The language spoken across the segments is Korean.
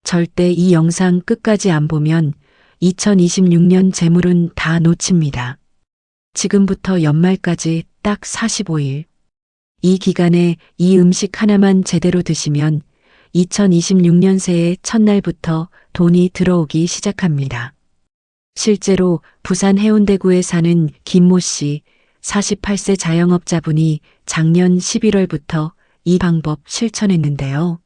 절대 이 영상 끝까지 안 보면 2026년 재물은 다 놓칩니다. 지금부터 연말까지 딱 45일. 이 기간에 이 음식 하나만 제대로 드시면 2026년 새해 첫날부터 돈이 들어오기 시작합니다. 실제로 부산 해운대구에 사는 김모 씨 48세 자영업자분이 작년 11월부터 이 방법 실천했는데요.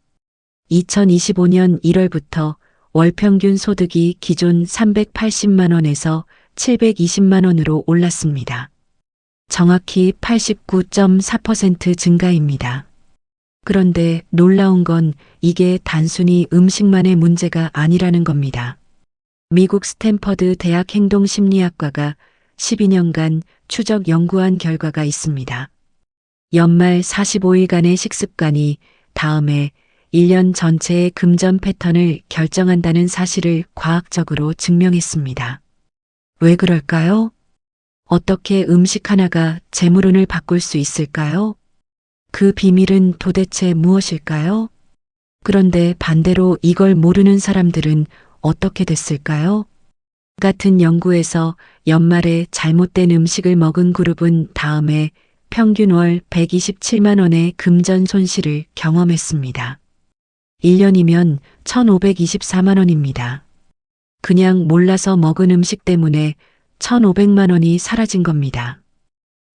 2025년 1월부터 월 평균 소득이 기존 380만 원에서 720만 원으로 올랐습니다. 정확히 89.4% 증가입니다. 그런데 놀라운 건 이게 단순히 음식만의 문제가 아니라는 겁니다. 미국 스탠퍼드 대학 행동심리학과가 12년간 추적 연구한 결과가 있습니다. 연말 45일간의 식습관이 다음해 1년 전체의 금전 패턴을 결정한다는 사실을 과학적으로 증명했습니다. 왜 그럴까요? 어떻게 음식 하나가 재물운을 바꿀 수 있을까요? 그 비밀은 도대체 무엇일까요? 그런데 반대로 이걸 모르는 사람들은 어떻게 됐을까요? 같은 연구에서 연말에 잘못된 음식을 먹은 그룹은 다음해 평균 월 127만 원의 금전 손실을 경험했습니다. 1년이면 1,524만 원입니다. 그냥 몰라서 먹은 음식 때문에 1,500만 원이 사라진 겁니다.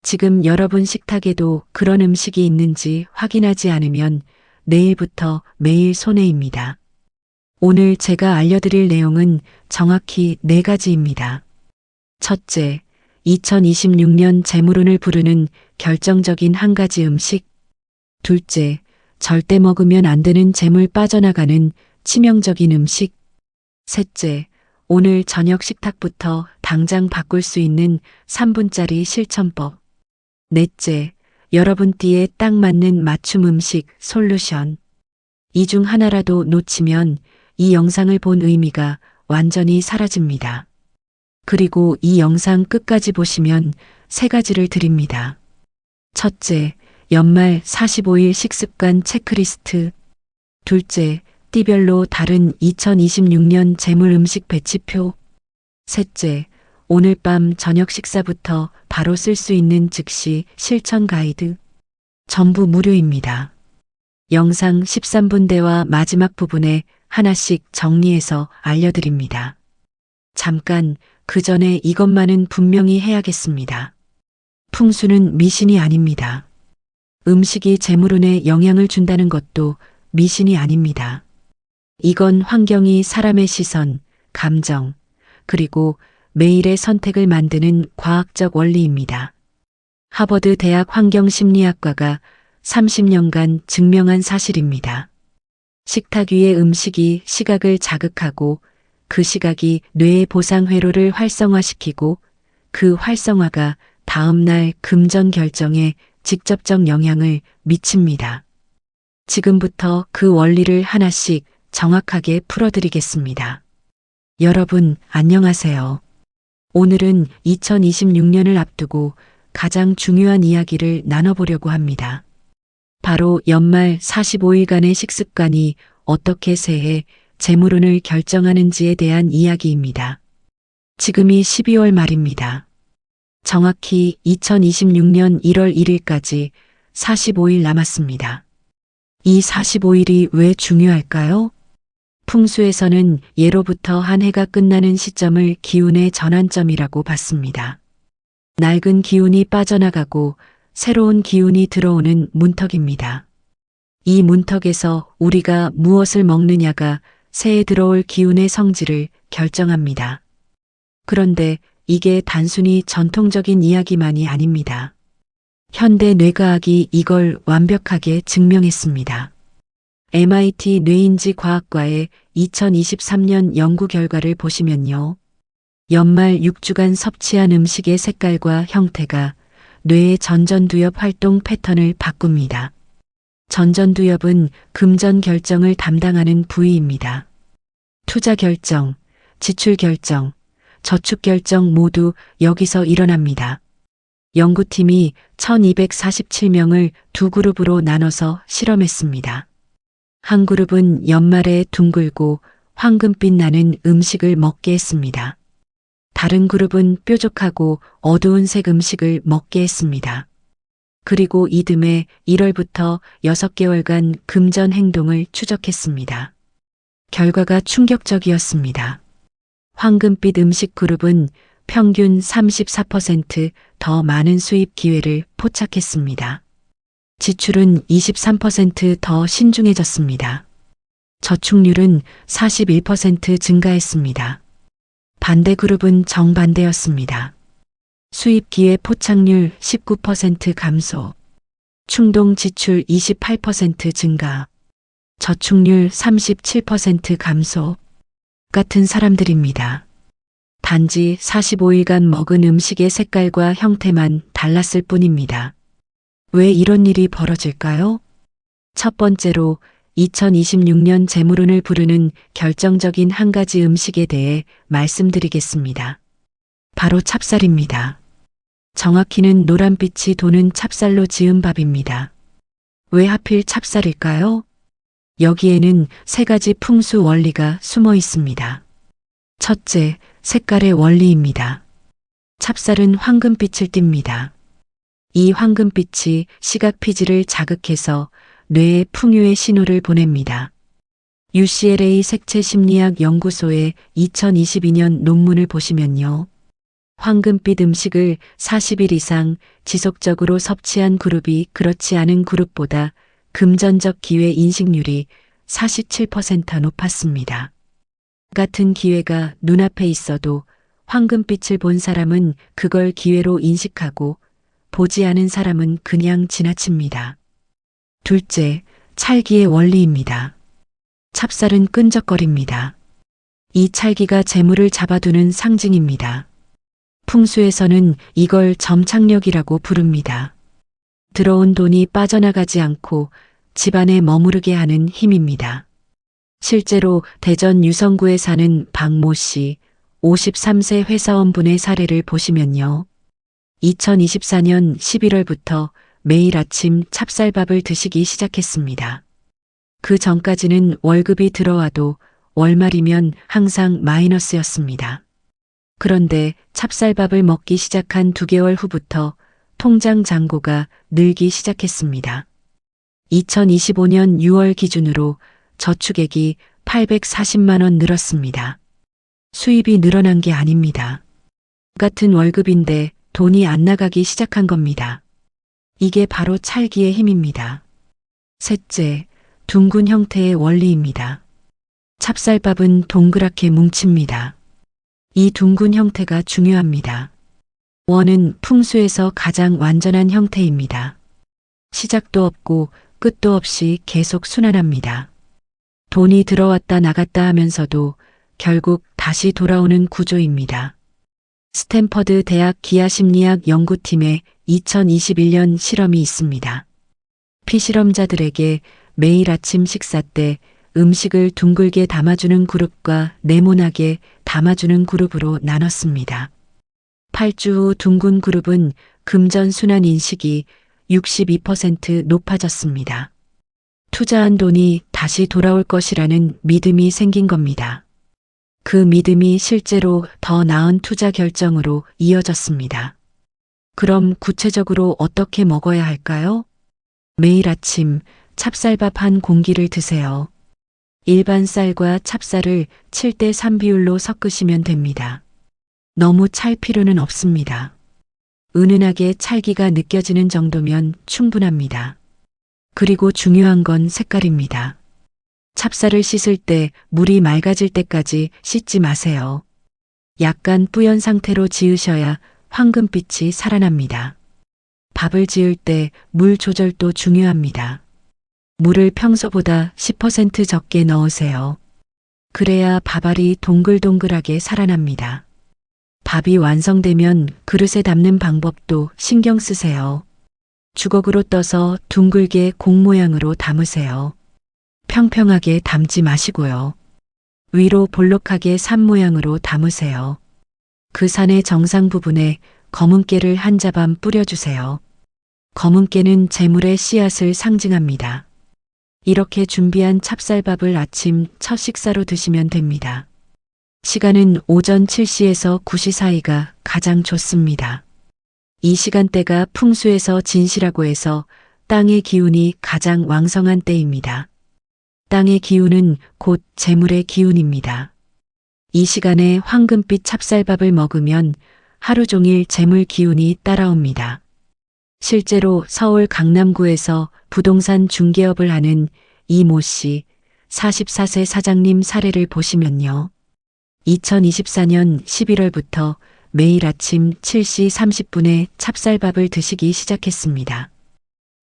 지금 여러분 식탁에도 그런 음식이 있는지 확인하지 않으면 내일부터 매일 손해입니다. 오늘 제가 알려드릴 내용은 정확히 4가지입니다. 첫째, 2026년 재물운을 부르는 결정적인 한 가지 음식. 둘째, 절대 먹으면 안 되는 재물 빠져나가는 치명적인 음식. 셋째, 오늘 저녁 식탁부터 당장 바꿀 수 있는 3분짜리 실천법. 넷째, 여러분 띠에 딱 맞는 맞춤 음식 솔루션. 이 중 하나라도 놓치면 이 영상을 본 의미가 완전히 사라집니다. 그리고 이 영상 끝까지 보시면 3가지를 드립니다. 첫째, 연말 45일 식습관 체크리스트. 둘째, 띠별로 다른 2026년 재물 음식 배치표. 셋째, 오늘 밤 저녁 식사부터 바로 쓸 수 있는 즉시 실천 가이드. 전부 무료입니다. 영상 13분대와 마지막 부분에 하나씩 정리해서 알려드립니다. 잠깐, 그 전에 이것만은 분명히 해야겠습니다. 풍수는 미신이 아닙니다. 음식이 재물운에 영향을 준다는 것도 미신이 아닙니다. 이건 환경이 사람의 시선, 감정, 그리고 매일의 선택을 만드는 과학적 원리입니다. 하버드 대학 환경심리학과가 30년간 증명한 사실입니다. 식탁 위의 음식이 시각을 자극하고 그 시각이 뇌의 보상 회로를 활성화시키고 그 활성화가 다음날 금전 결정에 직접적 영향을 미칩니다. 지금부터 그 원리를 하나씩 정확하게 풀어드리겠습니다. 여러분, 안녕하세요. 오늘은 2026년을 앞두고 가장 중요한 이야기를 나눠보려고 합니다. 바로 연말 45일간의 식습관이 어떻게 새해 재물운을 결정하는지에 대한 이야기입니다. 지금이 12월 말입니다. 정확히 2026년 1월 1일까지 45일 남았습니다. 이 45일이 왜 중요할까요? 풍수에서는 예로부터 한 해가 끝나는 시점을 기운의 전환점이라고 봤습니다. 낡은 기운이 빠져나가고 새로운 기운이 들어오는 문턱입니다. 이 문턱에서 우리가 무엇을 먹느냐가 새해 들어올 기운의 성질을 결정합니다. 그런데 이게 단순히 전통적인 이야기만이 아닙니다. 현대 뇌과학이 이걸 완벽하게 증명했습니다. MIT 뇌인지 과학과의 2023년 연구 결과를 보시면요. 연말 6주간 섭취한 음식의 색깔과 형태가 뇌의 전전두엽 활동 패턴을 바꿉니다. 전전두엽은 금전 결정을 담당하는 부위입니다. 투자 결정, 지출 결정, 저축 결정 모두 여기서 일어납니다. 연구팀이 1247명을 두 그룹으로 나눠서 실험했습니다. 한 그룹은 연말에 둥글고 황금빛 나는 음식을 먹게 했습니다. 다른 그룹은 뾰족하고 어두운 색 음식을 먹게 했습니다. 그리고 이듬해 1월부터 6개월간 금전 행동을 추적했습니다. 결과가 충격적이었습니다. 황금빛 음식 그룹은 평균 34% 더 많은 수입 기회를 포착했습니다. 지출은 23%더 신중해졌습니다. 저축률은 41% 증가했습니다. 반대 그룹은 정반대였습니다. 수입 기회 포착률 19% 감소, 충동 지출 28% 증가, 저축률 37% 감소 같은 사람들입니다. 단지 45일간 먹은 음식의 색깔과 형태만 달랐을 뿐입니다. 왜 이런 일이 벌어질까요? 첫 번째로 2026년 재물운을 부르는 결정적인 한 가지 음식에 대해 말씀드리겠습니다. 바로 찹쌀입니다. 정확히는 노란빛이 도는 찹쌀로 지은 밥입니다. 왜 하필 찹쌀일까요? 여기에는 세 가지 풍수 원리가 숨어 있습니다. 첫째, 색깔의 원리입니다. 찹쌀은 황금빛을 띱니다. 이 황금빛이 시각 피지를 자극해서 뇌에 풍요의 신호를 보냅니다. UCLA 색채 심리학 연구소의 2022년 논문을 보시면요. 황금빛 음식을 40일 이상 지속적으로 섭취한 그룹이 그렇지 않은 그룹보다 금전적 기회 인식률이 47% 높았습니다. 같은 기회가 눈앞에 있어도 황금빛을 본 사람은 그걸 기회로 인식하고 보지 않은 사람은 그냥 지나칩니다. 둘째, 찰기의 원리입니다. 찹쌀은 끈적거립니다. 이 찰기가 재물을 잡아두는 상징입니다. 풍수에서는 이걸 점착력이라고 부릅니다. 들어온 돈이 빠져나가지 않고 집안에 머무르게 하는 힘입니다. 실제로 대전 유성구에 사는 박모 씨 53세 회사원분의 사례를 보시면요. 2024년 11월부터 매일 아침 찹쌀밥을 드시기 시작했습니다. 그 전까지는 월급이 들어와도 월말이면 항상 마이너스였습니다. 그런데 찹쌀밥을 먹기 시작한 2개월 후부터 통장 잔고가 늘기 시작했습니다. 2025년 6월 기준으로 저축액이 840만 원 늘었습니다. 수입이 늘어난 게 아닙니다. 같은 월급인데 돈이 안 나가기 시작한 겁니다. 이게 바로 찰기의 힘입니다. 셋째, 둥근 형태의 원리입니다. 찹쌀밥은 동그랗게 뭉칩니다. 이 둥근 형태가 중요합니다. 원은 풍수에서 가장 완전한 형태입니다. 시작도 없고 끝도 없이 계속 순환합니다. 돈이 들어왔다 나갔다 하면서도 결국 다시 돌아오는 구조입니다. 스탠퍼드 대학 기하심리학 연구팀의 2021년 실험이 있습니다. 피실험자들에게 매일 아침 식사 때 음식을 둥글게 담아주는 그룹과 네모나게 담아주는 그룹으로 나눴습니다. 8주 후 둥근 그룹은 금전 순환 인식이 62% 높아졌습니다. 투자한 돈이 다시 돌아올 것이라는 믿음이 생긴 겁니다. 그 믿음이 실제로 더 나은 투자 결정으로 이어졌습니다. 그럼 구체적으로 어떻게 먹어야 할까요? 매일 아침 찹쌀밥 한 공기를 드세요. 일반 쌀과 찹쌀을 7:3 비율로 섞으시면 됩니다. 너무 찰 필요는 없습니다. 은은하게 찰기가 느껴지는 정도면 충분합니다. 그리고 중요한 건 색깔입니다. 찹쌀을 씻을 때 물이 맑아질 때까지 씻지 마세요. 약간 뿌연 상태로 지으셔야 황금빛이 살아납니다. 밥을 지을 때 물 조절도 중요합니다. 물을 평소보다 10% 적게 넣으세요. 그래야 밥알이 동글동글하게 살아납니다. 밥이 완성되면 그릇에 담는 방법도 신경 쓰세요. 주걱으로 떠서 둥글게 공 모양으로 담으세요. 평평하게 담지 마시고요. 위로 볼록하게 산 모양으로 담으세요. 그 산의 정상 부분에 검은깨를 한 자반 뿌려주세요. 검은깨는 재물의 씨앗을 상징합니다. 이렇게 준비한 찹쌀밥을 아침 첫 식사로 드시면 됩니다. 시간은 오전 7시에서 9시 사이가 가장 좋습니다. 이 시간대가 풍수에서 진시라고 해서 땅의 기운이 가장 왕성한 때입니다. 땅의 기운은 곧 재물의 기운입니다. 이 시간에 황금빛 찹쌀밥을 먹으면 하루 종일 재물 기운이 따라옵니다. 실제로 서울 강남구에서 부동산 중개업을 하는 이모 씨, 44세 사장님 사례를 보시면요. 2024년 11월부터 매일 아침 7시 30분에 찹쌀밥을 드시기 시작했습니다.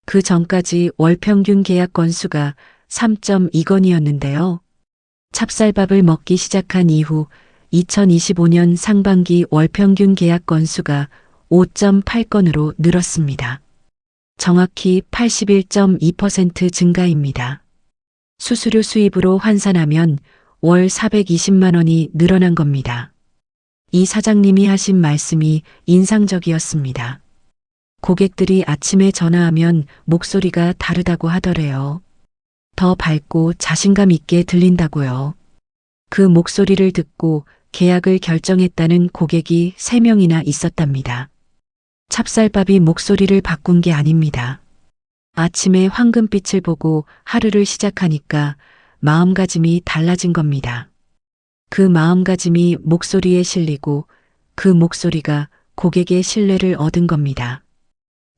그 전까지 월 평균 계약 건수가 3.2건이었는데요. 찹쌀밥을 먹기 시작한 이후 2025년 상반기 월 평균 계약 건수가 5.8건으로 늘었습니다. 정확히 81.2% 증가입니다. 수수료 수입으로 환산하면 월 420만 원이 늘어난 겁니다. 이 사장님이 하신 말씀이 인상적이었습니다. 고객들이 아침에 전화하면 목소리가 다르다고 하더래요. 더 밝고 자신감 있게 들린다고요. 그 목소리를 듣고 계약을 결정했다는 고객이 3명이나 있었답니다. 찹쌀밥이 목소리를 바꾼 게 아닙니다. 아침에 황금빛을 보고 하루를 시작하니까 마음가짐이 달라진 겁니다. 그 마음가짐이 목소리에 실리고 그 목소리가 고객의 신뢰를 얻은 겁니다.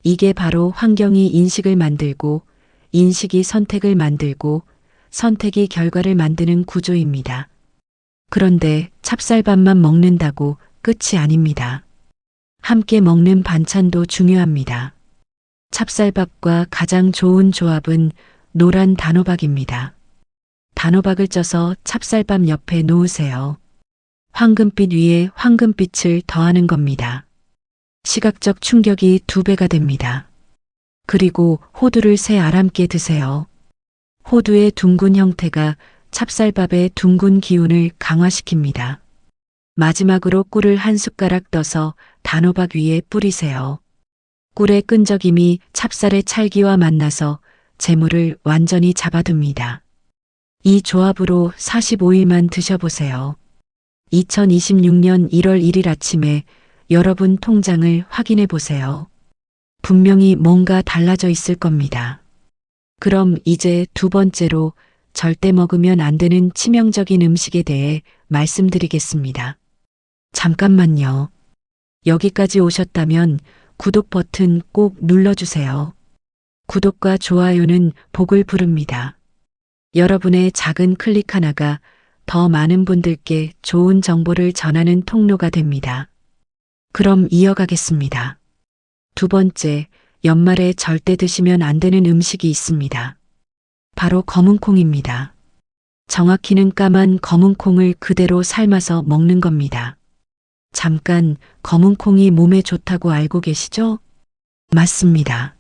이게 바로 환경이 인식을 만들고 인식이 선택을 만들고 선택이 결과를 만드는 구조입니다. 그런데 찹쌀밥만 먹는다고 끝이 아닙니다. 함께 먹는 반찬도 중요합니다. 찹쌀밥과 가장 좋은 조합은 노란 단호박입니다. 단호박을 쪄서 찹쌀밥 옆에 놓으세요. 황금빛 위에 황금빛을 더하는 겁니다. 시각적 충격이 2배가 됩니다. 그리고 호두를 3알 함께 드세요. 호두의 둥근 형태가 찹쌀밥의 둥근 기운을 강화시킵니다. 마지막으로 꿀을 한 숟가락 떠서 단호박 위에 뿌리세요. 꿀의 끈적임이 찹쌀의 찰기와 만나서 재물을 완전히 잡아둡니다. 이 조합으로 45일만 드셔보세요. 2026년 1월 1일 아침에 여러분 통장을 확인해 보세요. 분명히 뭔가 달라져 있을 겁니다. 그럼 이제 2번째로 절대 먹으면 안 되는 치명적인 음식에 대해 말씀드리겠습니다. 잠깐만요. 여기까지 오셨다면 구독 버튼 꼭 눌러주세요. 구독과 좋아요는 복을 부릅니다. 여러분의 작은 클릭 하나가 더 많은 분들께 좋은 정보를 전하는 통로가 됩니다. 그럼 이어가겠습니다. 2번째, 연말에 절대 드시면 안 되는 음식이 있습니다. 바로 검은콩입니다. 정확히는 까만 검은콩을 그대로 삶아서 먹는 겁니다. 잠깐, 검은콩이 몸에 좋다고 알고 계시죠? 맞습니다.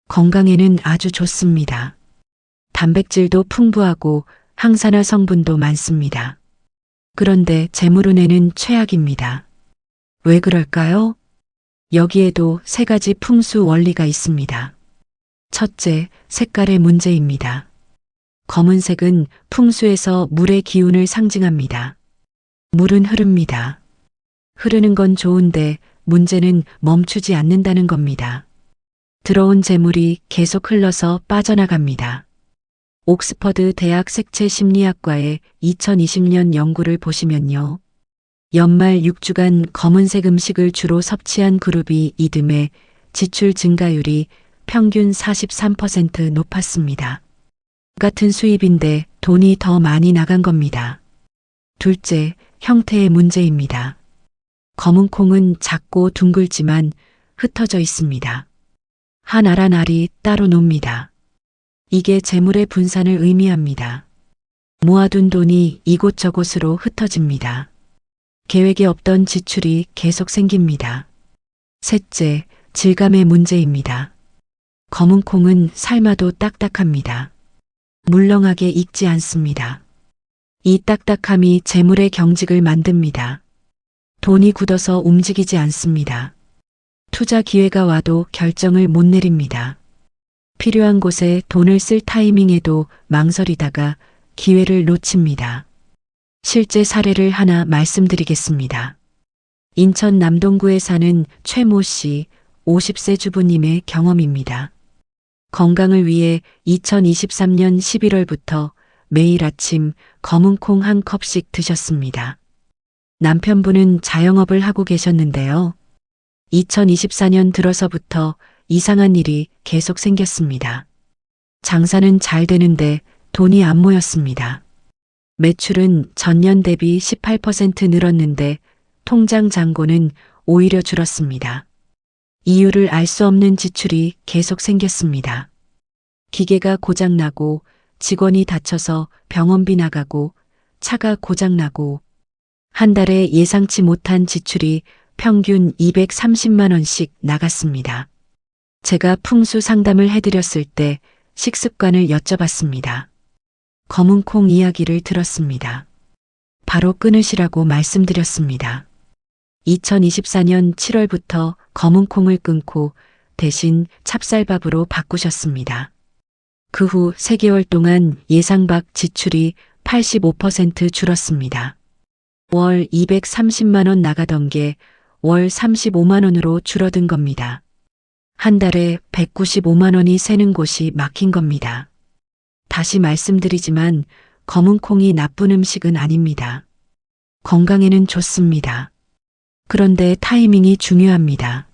건강에는 아주 좋습니다. 단백질도 풍부하고 항산화 성분도 많습니다. 그런데 재물운에는 최악입니다. 왜 그럴까요? 여기에도 3가지 풍수 원리가 있습니다. 첫째, 색깔의 문제입니다. 검은색은 풍수에서 물의 기운을 상징합니다. 물은 흐릅니다. 흐르는 건 좋은데 문제는 멈추지 않는다는 겁니다. 들어온 재물이 계속 흘러서 빠져나갑니다. 옥스퍼드 대학 색채 심리학과의 2020년 연구를 보시면요. 연말 6주간 검은색 음식을 주로 섭취한 그룹이 이듬해 지출 증가율이 평균 43% 높았습니다. 같은 수입인데 돈이 더 많이 나간 겁니다. 둘째, 형태의 문제입니다. 검은콩은 작고 둥글지만 흩어져 있습니다. 한 알 한 알이 따로 놉니다. 이게 재물의 분산을 의미합니다. 모아둔 돈이 이곳저곳으로 흩어집니다. 계획에 없던 지출이 계속 생깁니다. 셋째, 질감의 문제입니다. 검은콩은 삶아도 딱딱합니다. 물렁하게 익지 않습니다. 이 딱딱함이 재물의 경직을 만듭니다. 돈이 굳어서 움직이지 않습니다. 투자 기회가 와도 결정을 못 내립니다. 필요한 곳에 돈을 쓸 타이밍에도 망설이다가 기회를 놓칩니다. 실제 사례를 하나 말씀드리겠습니다. 인천 남동구에 사는 최모 씨 50세 주부님의 경험입니다. 건강을 위해 2023년 11월부터 매일 아침 검은 콩 한 컵씩 드셨습니다. 남편분은 자영업을 하고 계셨는데요. 2024년 들어서부터 이상한 일이 계속 생겼습니다. 장사는 잘 되는데 돈이 안 모였습니다. 매출은 전년 대비 18% 늘었는데 통장 잔고는 오히려 줄었습니다. 이유를 알 수 없는 지출이 계속 생겼습니다. 기계가 고장나고 직원이 다쳐서 병원비 나가고 차가 고장나고 한 달에 예상치 못한 지출이 평균 230만 원씩 나갔습니다. 제가 풍수 상담을 해드렸을 때 식습관을 여쭤봤습니다. 검은 콩 이야기를 들었습니다. 바로 끊으시라고 말씀드렸습니다. 2024년 7월부터 검은 콩을 끊고 대신 찹쌀밥으로 바꾸셨습니다. 그 후 3개월 동안 예상 밖 지출이 85% 줄었습니다. 월 230만 원 나가던 게 월 35만 원으로 줄어든 겁니다. 한 달에 195만 원이 새는 곳이 막힌 겁니다. 다시 말씀드리지만 검은 콩이 나쁜 음식은 아닙니다. 건강에는 좋습니다. 그런데 타이밍이 중요합니다.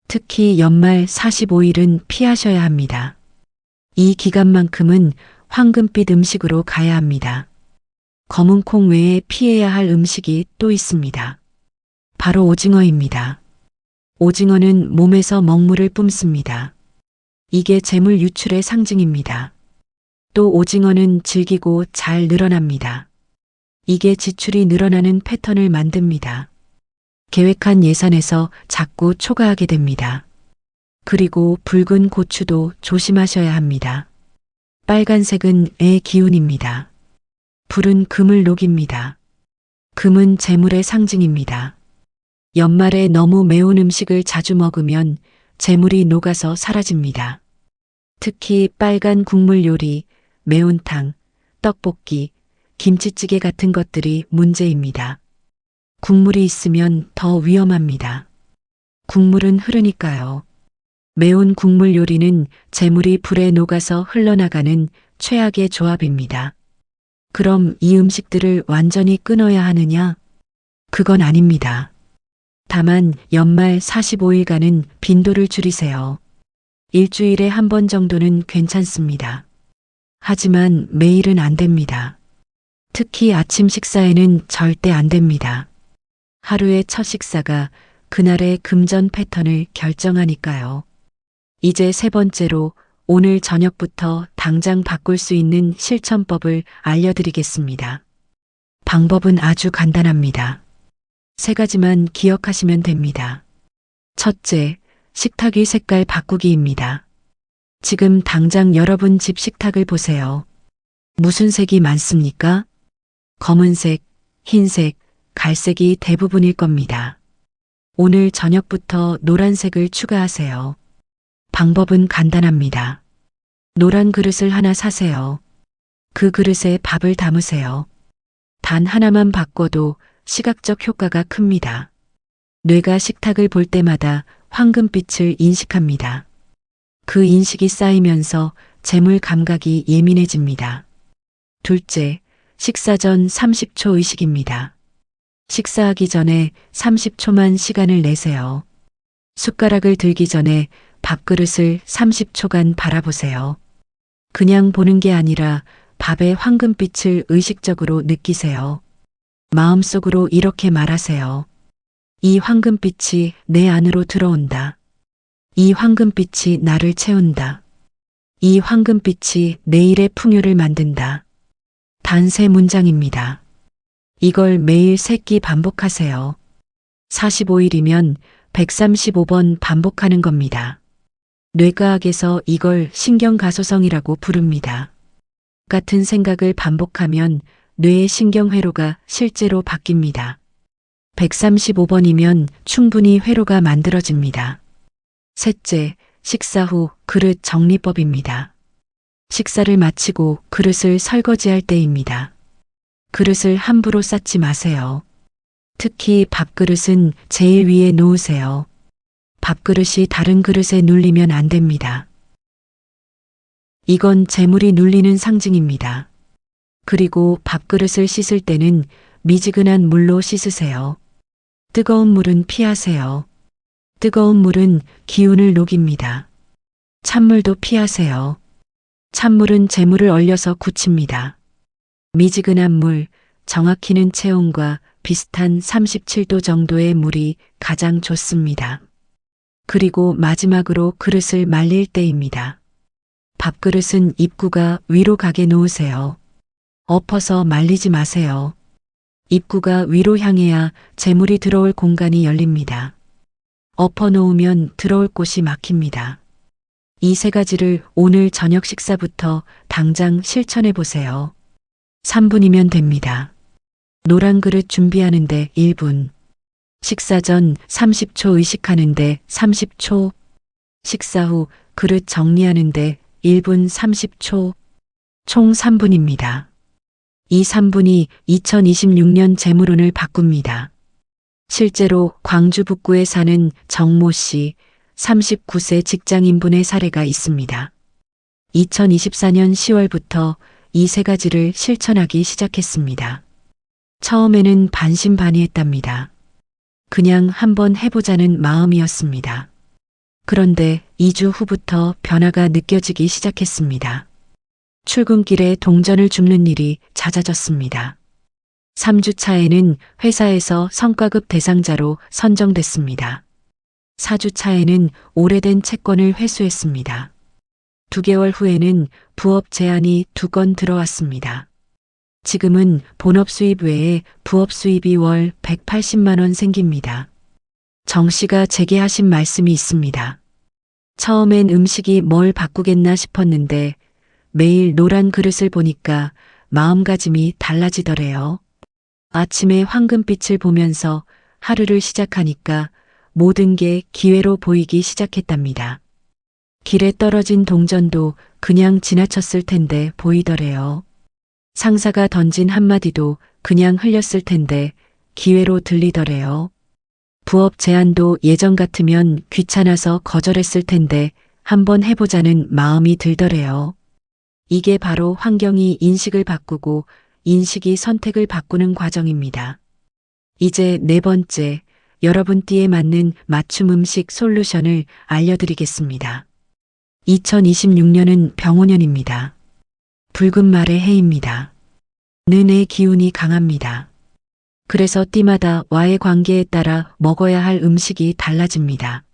특히 연말 45일은 피하셔야 합니다. 이 기간만큼은 황금빛 음식으로 가야 합니다. 검은 콩 외에 피해야 할 음식이 또 있습니다. 바로 오징어입니다. 오징어는 몸에서 먹물을 뿜습니다. 이게 재물 유출의 상징입니다. 또 오징어는 질기고 잘 늘어납니다. 이게 지출이 늘어나는 패턴을 만듭니다. 계획한 예산에서 자꾸 초과하게 됩니다. 그리고 붉은 고추도 조심하셔야 합니다. 빨간색은 의 기운입니다. 불은 금을 녹입니다. 금은 재물의 상징입니다. 연말에 너무 매운 음식을 자주 먹으면 재물이 녹아서 사라집니다. 특히 빨간 국물 요리, 매운탕, 떡볶이, 김치찌개 같은 것들이 문제입니다. 국물이 있으면 더 위험합니다. 국물은 흐르니까요. 매운 국물 요리는 재물이 불에 녹아서 흘러나가는 최악의 조합입니다. 그럼 이 음식들을 완전히 끊어야 하느냐? 그건 아닙니다. 다만 연말 45일간은 빈도를 줄이세요. 일주일에 한 번 정도는 괜찮습니다. 하지만 매일은 안 됩니다. 특히 아침 식사에는 절대 안 됩니다. 하루의 첫 식사가 그날의 금전 패턴을 결정하니까요. 이제 3번째로 오늘 저녁부터 당장 바꿀 수 있는 실천법을 알려드리겠습니다. 방법은 아주 간단합니다. 3가지만 기억하시면 됩니다. 첫째, 식탁 색깔 바꾸기입니다. 지금 당장 여러분 집 식탁을 보세요. 무슨 색이 많습니까? 검은색, 흰색, 갈색이 대부분일 겁니다. 오늘 저녁부터 노란색을 추가하세요. 방법은 간단합니다. 노란 그릇을 하나 사세요. 그 그릇에 밥을 담으세요. 단 하나만 바꿔도 시각적 효과가 큽니다. 뇌가 식탁을 볼 때마다 황금빛을 인식합니다. 그 인식이 쌓이면서 재물 감각이 예민해집니다. 둘째, 식사 전 30초 의식입니다. 식사하기 전에 30초만 시간을 내세요. 숟가락을 들기 전에 밥그릇을 30초간 바라보세요. 그냥 보는 게 아니라 밥의 황금빛을 의식적으로 느끼세요. 마음속으로 이렇게 말하세요. 이 황금빛이 내 안으로 들어온다. 이 황금빛이 나를 채운다. 이 황금빛이 내일의 풍요를 만든다. 단 3문장입니다. 이걸 매일 3끼 반복하세요. 45일이면 135번 반복하는 겁니다. 뇌과학에서 이걸 신경가소성이라고 부릅니다. 같은 생각을 반복하면 뇌의 신경회로가 실제로 바뀝니다. 135번이면 충분히 회로가 만들어집니다. 셋째, 식사 후 그릇 정리법입니다. 식사를 마치고 그릇을 설거지할 때입니다. 그릇을 함부로 쌓지 마세요. 특히 밥그릇은 제일 위에 놓으세요. 밥그릇이 다른 그릇에 눌리면 안 됩니다. 이건 재물이 눌리는 상징입니다. 그리고 밥그릇을 씻을 때는 미지근한 물로 씻으세요. 뜨거운 물은 피하세요. 뜨거운 물은 기운을 녹입니다. 찬물도 피하세요. 찬물은 재물을 얼려서 굳힙니다. 미지근한 물, 정확히는 체온과 비슷한 37도 정도의 물이 가장 좋습니다. 그리고 마지막으로 그릇을 말릴 때입니다. 밥그릇은 입구가 위로 가게 놓으세요. 엎어서 말리지 마세요. 입구가 위로 향해야 재물이 들어올 공간이 열립니다. 엎어 놓으면 들어올 곳이 막힙니다. 이 세 가지를 오늘 저녁 식사부터 당장 실천해 보세요. 3분이면 됩니다. 노란 그릇 준비하는데 1분. 식사 전 30초 의식하는데 30초. 식사 후 그릇 정리하는데 1분 30초. 총 3분입니다. 이 3분이 2026년 재물운을 바꿉니다. 실제로 광주 북구에 사는 정모 씨, 39세 직장인분의 사례가 있습니다. 2024년 10월부터 이 세 가지를 실천하기 시작했습니다. 처음에는 반신반의했답니다. 그냥 한번 해보자는 마음이었습니다. 그런데 2주 후부터 변화가 느껴지기 시작했습니다. 출근길에 동전을 줍는 일이 잦아졌습니다. 3주 차에는 회사에서 성과급 대상자로 선정됐습니다. 4주 차에는 오래된 채권을 회수했습니다. 2개월 후에는 부업 제안이 2건 들어왔습니다. 지금은 본업 수입 외에 부업 수입이 월 180만 원 생깁니다. 정 씨가 제게 하신 말씀이 있습니다. 처음엔 음식이 뭘 바꾸겠나 싶었는데 매일 노란 그릇을 보니까 마음가짐이 달라지더래요. 아침에 황금빛을 보면서 하루를 시작하니까 모든 게 기회로 보이기 시작했답니다. 길에 떨어진 동전도 그냥 지나쳤을 텐데 보이더래요. 상사가 던진 한마디도 그냥 흘렸을 텐데 기회로 들리더래요. 부업 제안도 예전 같으면 귀찮아서 거절했을 텐데 한번 해보자는 마음이 들더래요. 이게 바로 환경이 인식을 바꾸고 인식이 선택을 바꾸는 과정입니다. 이제 4번째, 여러분 띠에 맞는 맞춤 음식 솔루션을 알려드리겠습니다. 2026년은 병오년입니다. 붉은 말의 해입니다. 는의 기운이 강합니다. 그래서 띠마다 와의 관계에 따라 먹어야 할 음식이 달라집니다.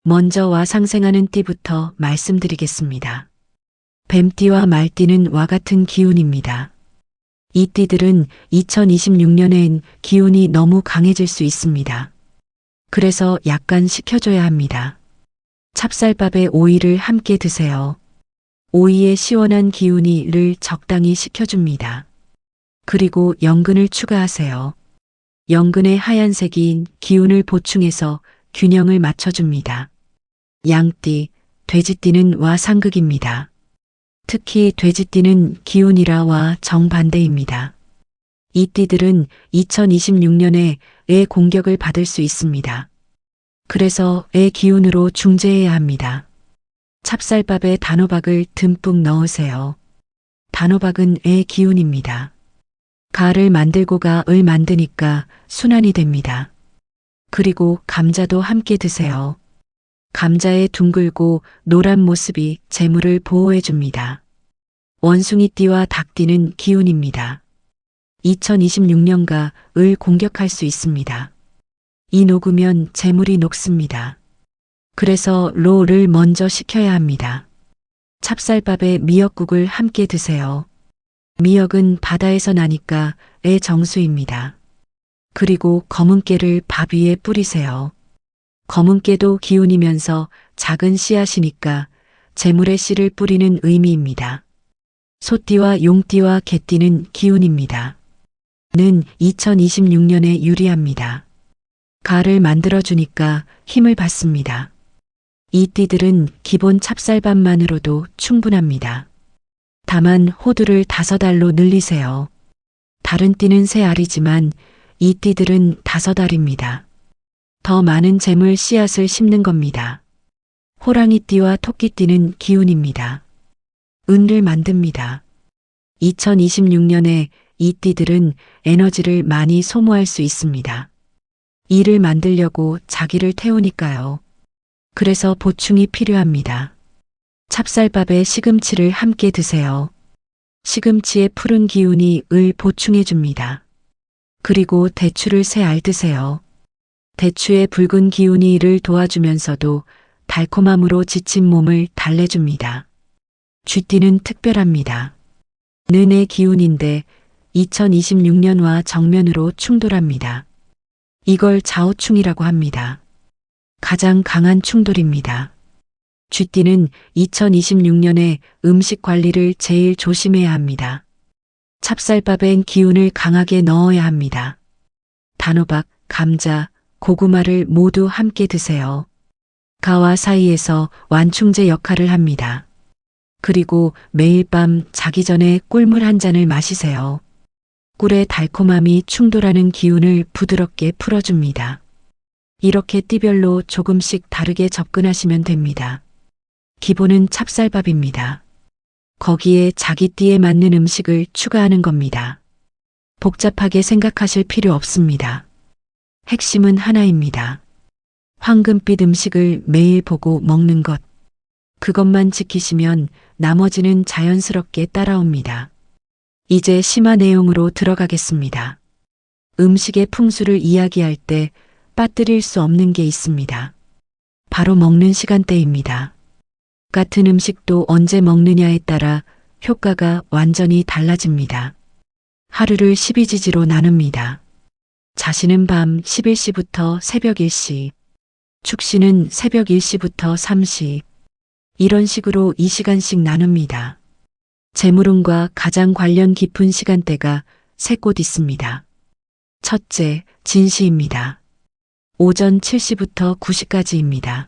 먼저 와 상생하는 띠부터 말씀드리겠습니다. 뱀띠와 말띠는 와 같은 기운입니다. 이 띠들은 2026년엔 기운이 너무 강해질 수 있습니다. 그래서 약간 식혀줘야 합니다. 찹쌀밥에 오이를 함께 드세요. 오이의 시원한 기운이를 적당히 식혀줍니다. 그리고 연근을 추가하세요. 연근의 하얀색인 기운을 보충해서 균형을 맞춰줍니다. 양띠, 돼지띠는 와 상극입니다. 특히 돼지띠는 기운이라 와 정반대입니다. 이 띠들은 2026년에 의 공격을 받을 수 있습니다. 그래서 의 기운으로 중재해야 합니다. 찹쌀밥에 단호박을 듬뿍 넣으세요. 단호박은 의 기운입니다. 가를 만들고 가을 만드니까 순환이 됩니다. 그리고 감자도 함께 드세요. 감자의 둥글고 노란 모습이 재물을 보호해줍니다. 원숭이띠와 닭띠는 기운입니다. 2026년가 을 공격할 수 있습니다. 이 녹으면 재물이 녹습니다. 그래서 로를 먼저 식혀야 합니다. 찹쌀밥에 미역국을 함께 드세요. 미역은 바다에서 나니까 의 정수입니다. 그리고 검은깨를 밥 위에 뿌리세요. 검은깨도 기운이면서 작은 씨앗이니까 재물의 씨를 뿌리는 의미입니다. 소띠와 용띠와 개띠는 기운입니다. 는 2026년에 유리합니다. 가를 만들어주니까 힘을 받습니다. 이 띠들은 기본 찹쌀밥만으로도 충분합니다. 다만 호두를 5알로 늘리세요. 다른 띠는 3알이지만 이 띠들은 5알입니다. 더 많은 재물 씨앗을 심는 겁니다. 호랑이띠와 토끼띠는 기운입니다. 은을 만듭니다. 2026년에 이 띠들은 에너지를 많이 소모할 수 있습니다. 일을 만들려고 자기를 태우니까요. 그래서 보충이 필요합니다. 찹쌀밥에 시금치를 함께 드세요. 시금치의 푸른 기운이 을 보충해 줍니다. 그리고 대추를 3알 드세요. 대추의 붉은 기운이 이를 도와주면서도 달콤함으로 지친 몸을 달래줍니다. 쥐띠는 특별합니다. 는의 기운인데 2026년과 정면으로 충돌합니다. 이걸 좌우충이라고 합니다. 가장 강한 충돌입니다. 쥐띠는 2026년에 음식 관리를 제일 조심해야 합니다. 찹쌀밥엔 기운을 강하게 넣어야 합니다. 단호박, 감자, 고구마를 모두 함께 드세요. 가와 사이에서 완충제 역할을 합니다. 그리고 매일 밤 자기 전에 꿀물 한 잔을 마시세요. 꿀의 달콤함이 충돌하는 기운을 부드럽게 풀어줍니다. 이렇게 띠별로 조금씩 다르게 접근하시면 됩니다. 기본은 찹쌀밥입니다. 거기에 자기 띠에 맞는 음식을 추가하는 겁니다. 복잡하게 생각하실 필요 없습니다. 핵심은 하나입니다. 황금빛 음식을 매일 보고 먹는 것. 그것만 지키시면 나머지는 자연스럽게 따라옵니다. 이제 심화 내용으로 들어가겠습니다. 음식의 풍수를 이야기할 때 빠뜨릴 수 없는 게 있습니다. 바로 먹는 시간대입니다. 같은 음식도 언제 먹느냐에 따라 효과가 완전히 달라집니다. 하루를 12지지로 나눕니다. 자신은 밤 11시부터 새벽 1시, 축신은 새벽 1시부터 3시, 이런 식으로 2시간씩 나눕니다. 재물운과 가장 관련 깊은 시간대가 3곳 있습니다. 첫째, 진시입니다. 오전 7시부터 9시까지입니다.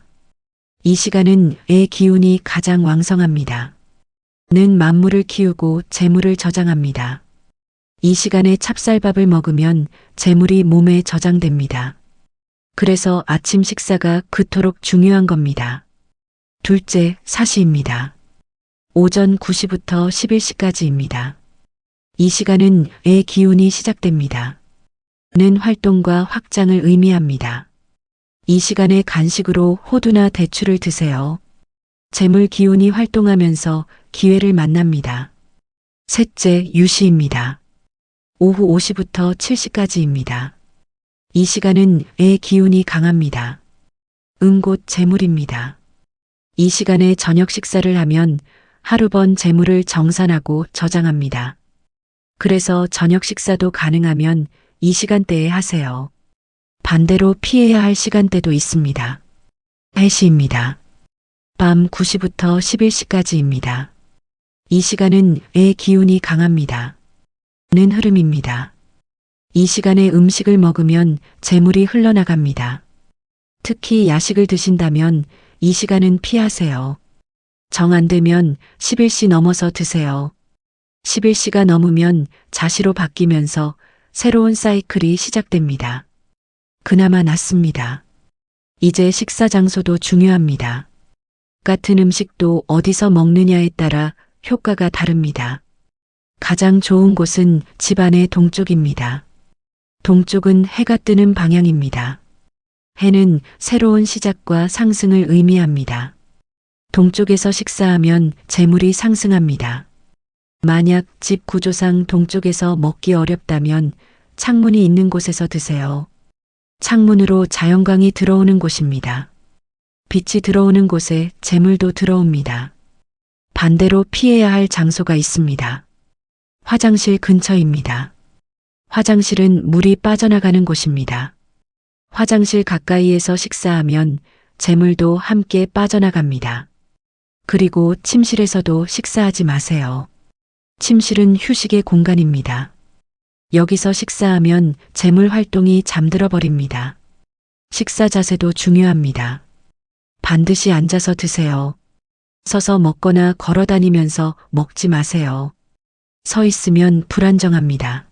이 시간은 의 기운이 가장 왕성합니다. 는 만물을 키우고 재물을 저장합니다. 이 시간에 찹쌀밥을 먹으면 재물이 몸에 저장됩니다. 그래서 아침 식사가 그토록 중요한 겁니다. 둘째, 사시입니다. 오전 9시부터 11시까지입니다. 이 시간은 의 기운이 시작됩니다. 는 활동과 확장을 의미합니다. 이 시간에 간식으로 호두나 대추를 드세요. 재물 기운이 활동하면서 기회를 만납니다. 셋째, 유시입니다. 오후 5시부터 7시까지입니다. 이 시간은 의 기운이 강합니다. 곧 재물입니다. 이 시간에 저녁 식사를 하면 하루번 재물을 정산하고 저장합니다. 그래서 저녁 식사도 가능하면 이 시간대에 하세요. 반대로 피해야 할 시간대도 있습니다. 해시입니다. 밤 9시부터 11시까지입니다. 이 시간은 의 기운이 강합니다. 는 흐름입니다. 이 시간에 음식을 먹으면 재물이 흘러나갑니다. 특히 야식을 드신다면 이 시간은 피하세요. 정 안 되면 11시 넘어서 드세요. 11시가 넘으면 자시로 바뀌면서 새로운 사이클이 시작됩니다. 그나마 낫습니다. 이제 식사 장소도 중요합니다. 같은 음식도 어디서 먹느냐에 따라 효과가 다릅니다. 가장 좋은 곳은 집안의 동쪽입니다. 동쪽은 해가 뜨는 방향입니다. 해는 새로운 시작과 상승을 의미합니다. 동쪽에서 식사하면 재물이 상승합니다. 만약 집 구조상 동쪽에서 먹기 어렵다면 창문이 있는 곳에서 드세요. 창문으로 자연광이 들어오는 곳입니다. 빛이 들어오는 곳에 재물도 들어옵니다. 반대로 피해야 할 장소가 있습니다. 화장실 근처입니다. 화장실은 물이 빠져나가는 곳입니다. 화장실 가까이에서 식사하면 재물도 함께 빠져나갑니다. 그리고 침실에서도 식사하지 마세요. 침실은 휴식의 공간입니다. 여기서 식사하면 재물 활동이 잠들어 버립니다. 식사 자세도 중요합니다. 반드시 앉아서 드세요. 서서 먹거나 걸어 다니면서 먹지 마세요. 서 있으면 불안정합니다.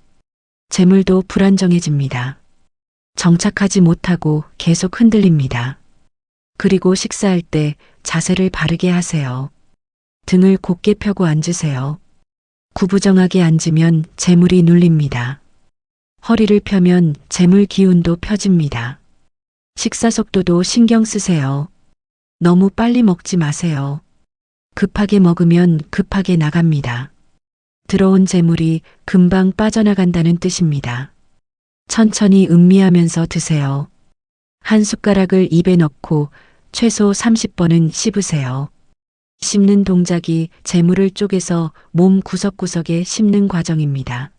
재물도 불안정해집니다. 정착하지 못하고 계속 흔들립니다. 그리고 식사할 때 자세를 바르게 하세요. 등을 곧게 펴고 앉으세요. 구부정하게 앉으면 재물이 눌립니다. 허리를 펴면 재물 기운도 펴집니다. 식사 속도도 신경 쓰세요. 너무 빨리 먹지 마세요. 급하게 먹으면 급하게 나갑니다. 들어온 재물이 금방 빠져나간다는 뜻입니다. 천천히 음미하면서 드세요. 한 숟가락을 입에 넣고 최소 30번은 씹으세요. 씹는 동작이 재물을 쪼개서 몸 구석구석에 씹는 과정입니다.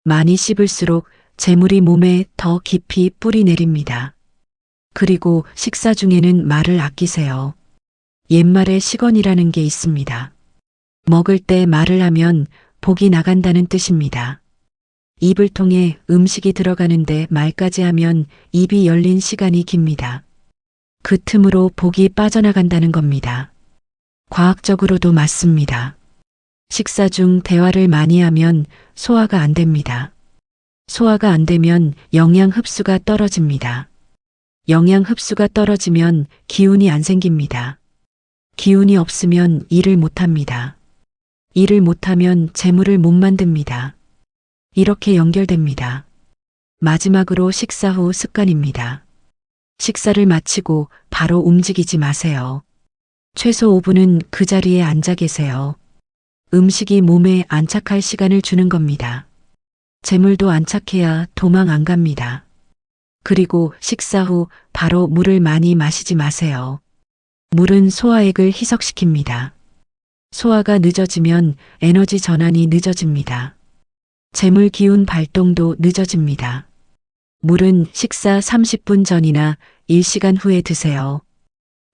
많이 씹을수록 재물이 몸에 더 깊이 뿌리 내립니다. 그리고 식사 중에는 말을 아끼세요. 옛말에 식언이라는 게 있습니다. 먹을 때 말을 하면 복이 나간다는 뜻입니다. 입을 통해 음식이 들어가는데 말까지 하면 입이 열린 시간이 깁니다. 그 틈으로 복이 빠져나간다는 겁니다. 과학적으로도 맞습니다. 식사 중 대화를 많이 하면 소화가 안 됩니다. 소화가 안 되면 영양 흡수가 떨어집니다. 영양 흡수가 떨어지면 기운이 안 생깁니다. 기운이 없으면 일을 못합니다. 일을 못하면 재물을 못 만듭니다. 이렇게 연결됩니다. 마지막으로 식사 후 습관입니다. 식사를 마치고 바로 움직이지 마세요. 최소 5분은 그 자리에 앉아 계세요. 음식이 몸에 안착할 시간을 주는 겁니다. 재물도 안착해야 도망 안 갑니다. 그리고 식사 후 바로 물을 많이 마시지 마세요. 물은 소화액을 희석시킵니다. 소화가 늦어지면 에너지 전환이 늦어집니다. 재물 기운 발동도 늦어집니다. 물은 식사 30분 전이나 1시간 후에 드세요.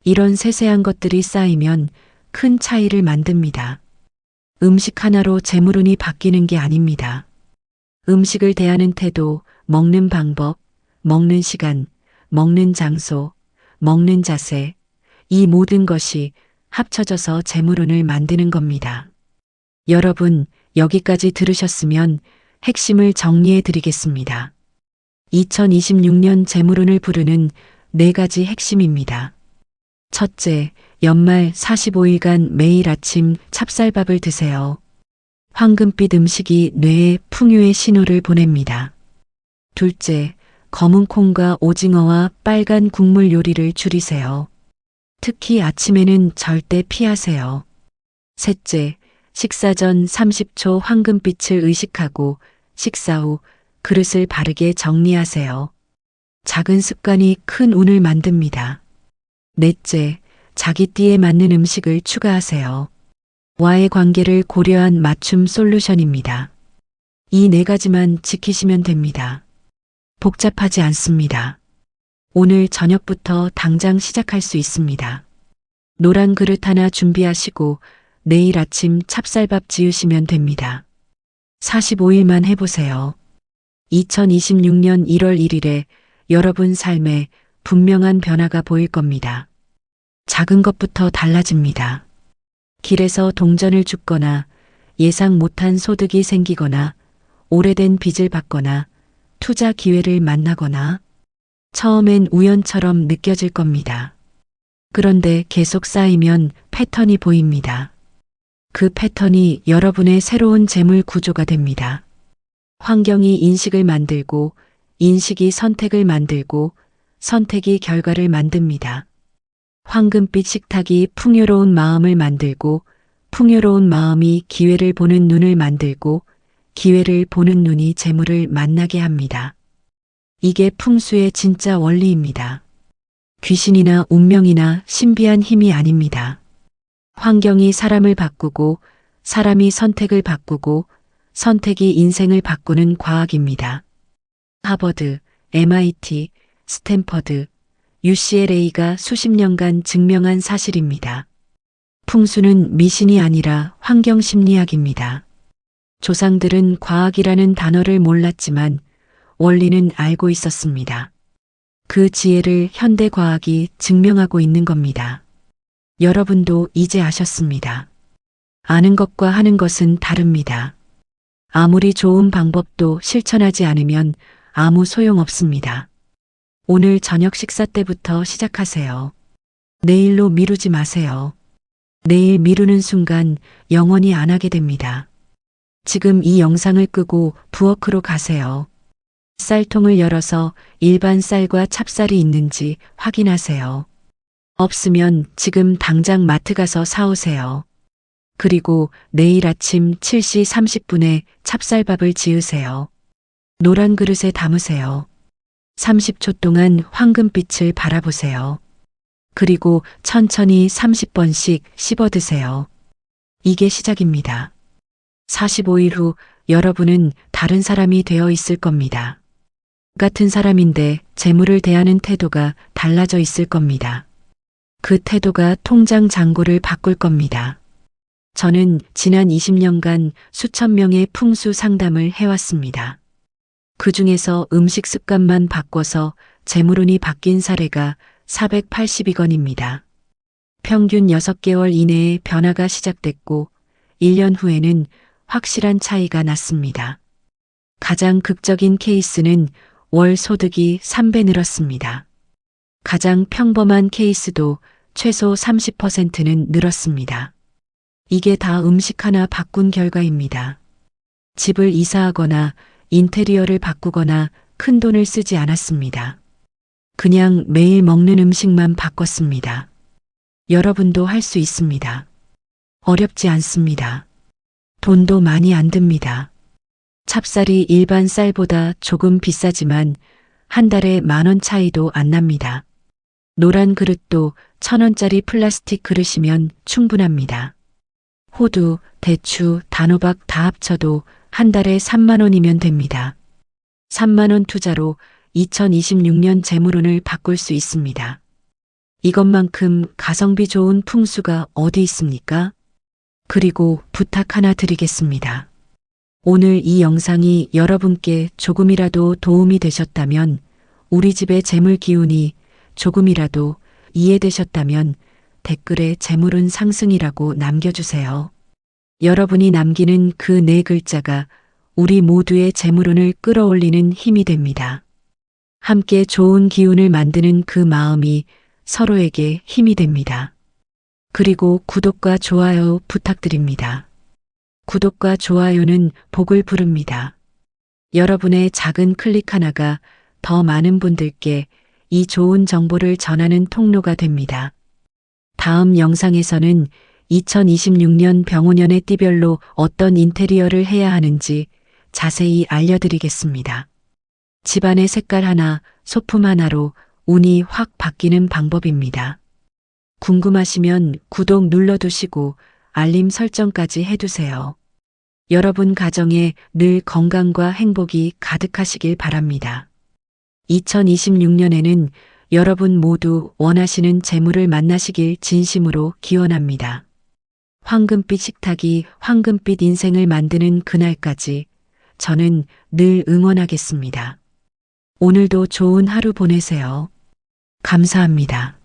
이런 세세한 것들이 쌓이면 큰 차이를 만듭니다. 음식 하나로 재물운이 바뀌는 게 아닙니다. 음식을 대하는 태도, 먹는 방법, 먹는 시간, 먹는 장소, 먹는 자세, 이 모든 것이 합쳐져서 재물운을 만드는 겁니다. 여러분, 여기까지 들으셨으면 핵심을 정리해 드리겠습니다. 2026년 재물운을 부르는 4가지 핵심입니다. 첫째, 연말 45일간 매일 아침 찹쌀밥을 드세요. 황금빛 음식이 뇌에 풍요의 신호를 보냅니다. 둘째, 검은 콩과 오징어와 빨간 국물 요리를 줄이세요. 특히 아침에는 절대 피하세요. 셋째, 식사 전 30초 황금빛을 의식하고 식사 후 그릇을 바르게 정리하세요. 작은 습관이 큰 운을 만듭니다. 넷째, 자기 띠에 맞는 음식을 추가하세요. 와의 관계를 고려한 맞춤 솔루션입니다. 이 4가지만 지키시면 됩니다. 복잡하지 않습니다. 오늘 저녁부터 당장 시작할 수 있습니다. 노란 그릇 하나 준비하시고 내일 아침 찹쌀밥 지으시면 됩니다. 45일만 해보세요. 2026년 1월 1일에 여러분 삶에 분명한 변화가 보일 겁니다. 작은 것부터 달라집니다. 길에서 동전을 줍거나 예상 못한 소득이 생기거나 오래된 빚을 받거나 투자 기회를 만나거나 처음엔 우연처럼 느껴질 겁니다. 그런데 계속 쌓이면 패턴이 보입니다. 그 패턴이 여러분의 새로운 재물 구조가 됩니다. 환경이 인식을 만들고 인식이 선택을 만들고 선택이 결과를 만듭니다. 황금빛 식탁이 풍요로운 마음을 만들고 풍요로운 마음이 기회를 보는 눈을 만들고 기회를 보는 눈이 재물을 만나게 합니다. 이게 풍수의 진짜 원리입니다. 귀신이나 운명이나 신비한 힘이 아닙니다. 환경이 사람을 바꾸고 사람이 선택을 바꾸고 선택이 인생을 바꾸는 과학입니다. 하버드, MIT, 스탠퍼드, UCLA가 수십 년간 증명한 사실입니다. 풍수는 미신이 아니라 환경심리학입니다. 조상들은 과학이라는 단어를 몰랐지만 원리는 알고 있었습니다. 그 지혜를 현대과학이 증명하고 있는 겁니다. 여러분도 이제 아셨습니다. 아는 것과 하는 것은 다릅니다. 아무리 좋은 방법도 실천하지 않으면 아무 소용없습니다. 오늘 저녁 식사 때부터 시작하세요. 내일로 미루지 마세요. 내일 미루는 순간 영원히 안 하게 됩니다. 지금 이 영상을 끄고 부엌으로 가세요. 쌀통을 열어서 일반 쌀과 찹쌀이 있는지 확인하세요. 없으면 지금 당장 마트 가서 사오세요. 그리고 내일 아침 7시 30분에 찹쌀밥을 지으세요. 노란 그릇에 담으세요. 30초 동안 황금빛을 바라보세요. 그리고 천천히 30번씩 씹어 드세요. 이게 시작입니다. 45일 후 여러분은 다른 사람이 되어 있을 겁니다. 같은 사람인데 재물을 대하는 태도가 달라져 있을 겁니다. 그 태도가 통장 잔고를 바꿀 겁니다. 저는 지난 20년간 수천 명의 풍수 상담을 해왔습니다. 그 중에서 음식 습관만 바꿔서 재물운이 바뀐 사례가 482건입니다. 평균 6개월 이내에 변화가 시작됐고 1년 후에는 확실한 차이가 났습니다. 가장 극적인 케이스는 월 소득이 3배 늘었습니다. 가장 평범한 케이스도 최소 30%는 늘었습니다. 이게 다 음식 하나 바꾼 결과입니다. 집을 이사하거나 인테리어를 바꾸거나 큰 돈을 쓰지 않았습니다. 그냥 매일 먹는 음식만 바꿨습니다. 여러분도 할 수 있습니다. 어렵지 않습니다. 돈도 많이 안 듭니다. 찹쌀이 일반 쌀보다 조금 비싸지만 한 달에 10,000원 차이도 안 납니다. 노란 그릇도 1,000원짜리 플라스틱 그릇이면 충분합니다. 호두, 대추, 단호박 다 합쳐도 한 달에 3만 원이면 됩니다. 3만 원 투자로 2026년 재물운을 바꿀 수 있습니다. 이것만큼 가성비 좋은 풍수가 어디 있습니까? 그리고 부탁 하나 드리겠습니다. 오늘 이 영상이 여러분께 조금이라도 도움이 되셨다면, 우리 집의 재물 기운이 조금이라도 이해되셨다면 댓글에 재물운 상승이라고 남겨주세요. 여러분이 남기는 그 4글자가 우리 모두의 재물운을 끌어올리는 힘이 됩니다. 함께 좋은 기운을 만드는 그 마음이 서로에게 힘이 됩니다. 그리고 구독과 좋아요 부탁드립니다. 구독과 좋아요는 복을 부릅니다. 여러분의 작은 클릭 하나가 더 많은 분들께 이 좋은 정보를 전하는 통로가 됩니다. 다음 영상에서는 2026년 병오년의 띠별로 어떤 인테리어를 해야 하는지 자세히 알려드리겠습니다. 집안의 색깔 하나, 소품 하나로 운이 확 바뀌는 방법입니다. 궁금하시면 구독 눌러두시고 알림 설정까지 해두세요. 여러분 가정에 늘 건강과 행복이 가득하시길 바랍니다. 2026년에는 여러분 모두 원하시는 재물을 만나시길 진심으로 기원합니다. 황금빛 식탁이 황금빛 인생을 만드는 그날까지 저는 늘 응원하겠습니다. 오늘도 좋은 하루 보내세요. 감사합니다.